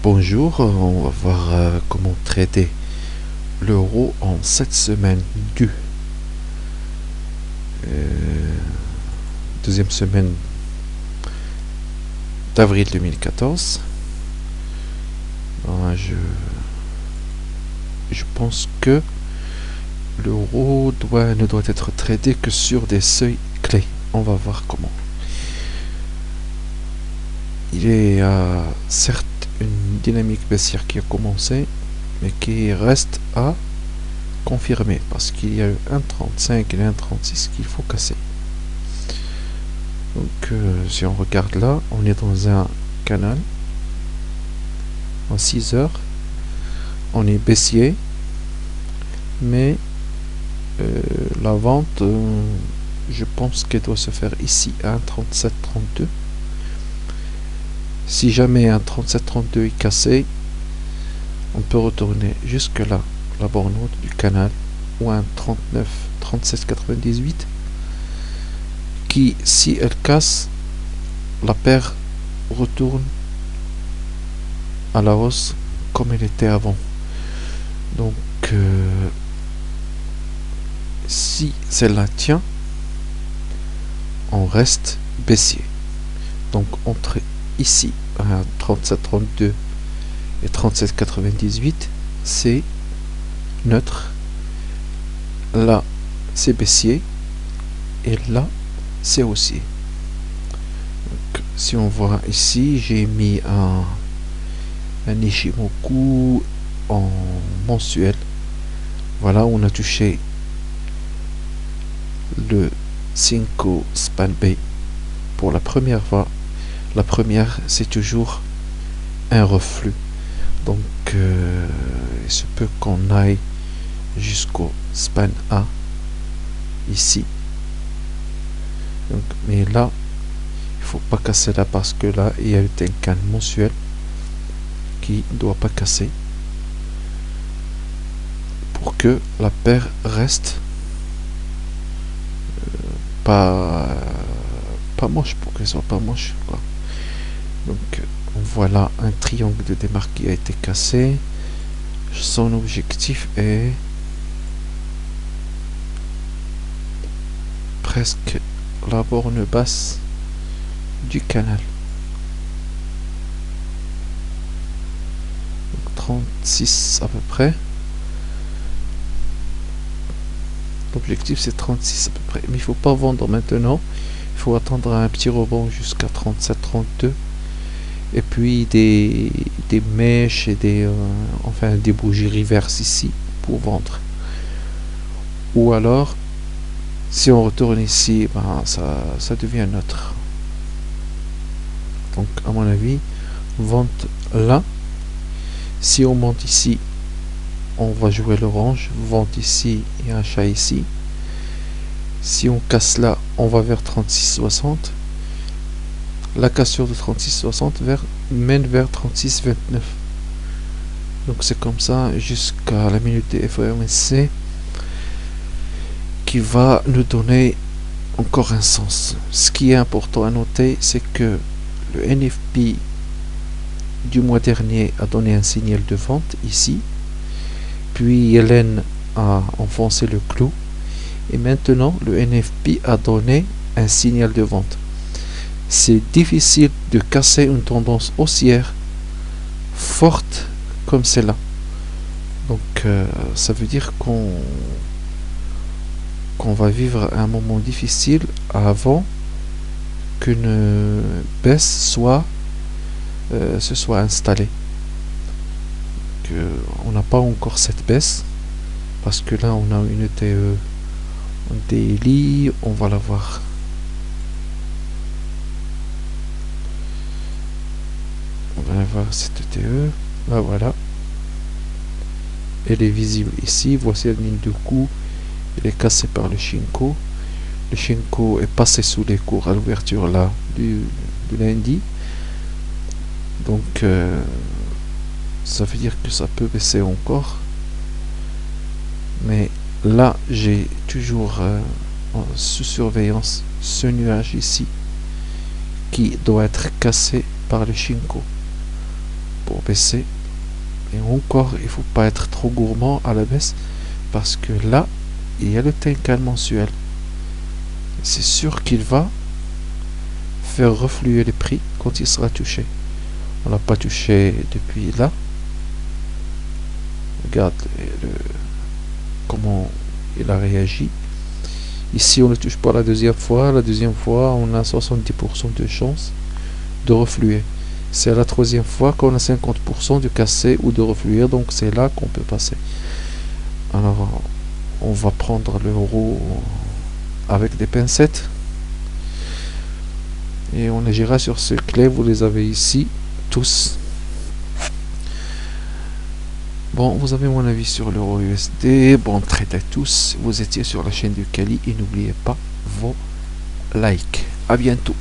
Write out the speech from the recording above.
Bonjour, on va voir comment traiter l'euro en cette semaine du deuxième semaine d'avril 2014. Je pense que l'euro ne doit être traité que sur des seuils clés. On va voir comment. Il y a certes une dynamique baissière qui a commencé, mais qui reste à confirmer parce qu'il y a 1,35 et 1,36 qu'il faut casser. Donc si on regarde là, on est dans un canal en 6 heures, on est baissier, mais la vente, je pense qu'elle doit se faire ici à 1,3732. Si jamais un 37,32 est cassé, on peut retourner jusque là, la borne haute du canal, ou un 37,98 qui, si elle casse, la paire retourne à la hausse comme elle était avant. Donc si celle-là tient, on reste baissier. Donc entre ici à 37,32 et 37,98, c'est neutre. Là c'est baissier et là c'est haussier. Donc, si on voit ici, j'ai mis un Ishimoku en mensuel. Voilà, on a touché le 5 span B pour la première fois. La première, c'est toujours un reflux. Donc il se peut qu'on aille jusqu'au span A ici. Donc, mais là, il faut pas casser là parce que là, il y a eu un canal mensuel qui ne doit pas casser pour que la paire reste pas moche, pour qu'elle soit pas moche, quoi. Donc voilà un triangle de démarque qui a été cassé. Son objectif est presque la borne basse du canal. Donc 36 à peu près. L'objectif c'est 36 à peu près. Mais il faut pas vendre maintenant. Il faut attendre un petit rebond jusqu'à 37-32. Et puis des mèches et des bougies reverse ici pour vendre. Ou alors, si on retourne ici, ça devient neutre. Donc à mon avis, vente là. Si on monte ici, on va jouer l'orange. Vente ici et achat ici. Si on casse là, on va vers 36,60. La cassure de 36,60 mène vers 36,29. Donc c'est comme ça jusqu'à la minute de FOMC qui va nous donner encore un sens. Ce qui est important à noter, c'est que le NFP du mois dernier a donné un signal de vente ici, puis Hélène a enfoncé le clou et maintenant le NFP a donné un signal de vente. C'est difficile de casser une tendance haussière forte comme celle-là. Donc ça veut dire qu'on va vivre un moment difficile avant qu'une baisse se soit installée. On n'a pas encore cette baisse parce que là on a une TE daily, on va la voir. On va voir cette TE, là voilà, elle est visible ici. Voici la ligne de coup, elle est cassée par le Shinko. Le Shinko est passé sous les cours à l'ouverture là du lundi. Donc ça veut dire que ça peut baisser encore, mais là j'ai toujours sous surveillance ce nuage ici qui doit être cassé par le Shinko. pour baisser. Et encore, il faut pas être trop gourmand à la baisse, parce que là, il y a le Tenkan mensuel. C'est sûr qu'il va faire refluer les prix quand il sera touché. On n'a pas touché depuis là. Regarde comment il a réagi. Ici, on ne touche pas la deuxième fois. La deuxième fois, on a 70% de chance de refluer. C'est la troisième fois qu'on a 50% de casser ou de refluer. Donc, c'est là qu'on peut passer. Alors, on va prendre l'euro avec des pincettes. Et on agira sur ces clés. Vous les avez ici, tous. Bon, vous avez mon avis sur l'euro USD. Bon trade à tous. Vous étiez sur la chaîne du Kali et n'oubliez pas vos likes. À bientôt.